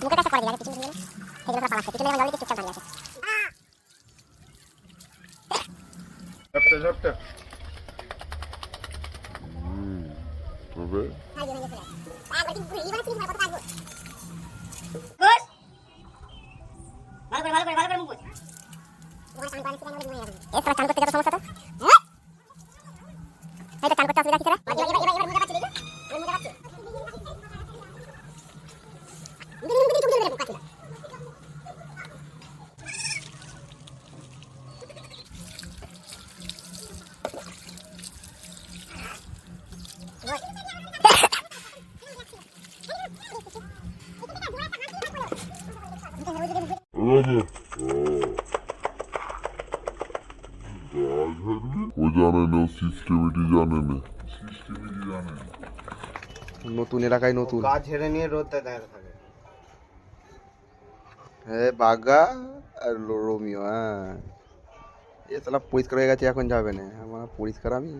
মুখে কাছে করে দিলাম কিছু দিন সেগুলো পালা আছে কিছু জল দিতে চুপচাপ দাঁড়িয়ে আছে ঝপটা ঝপটা তবে ও জানে না সিস্টেমেটি জানে না নতুন এলাকায় নতুন গাছ ঝেড়ে নিয়ে রোদে দাঁড়িয়ে থাকে হ্যাঁ বাগা আর রোমিও হ্যাঁ এ তাহলে পরিষ্কার হয়ে গেছে এখন যাবে না আমার পরিষ্কার আমি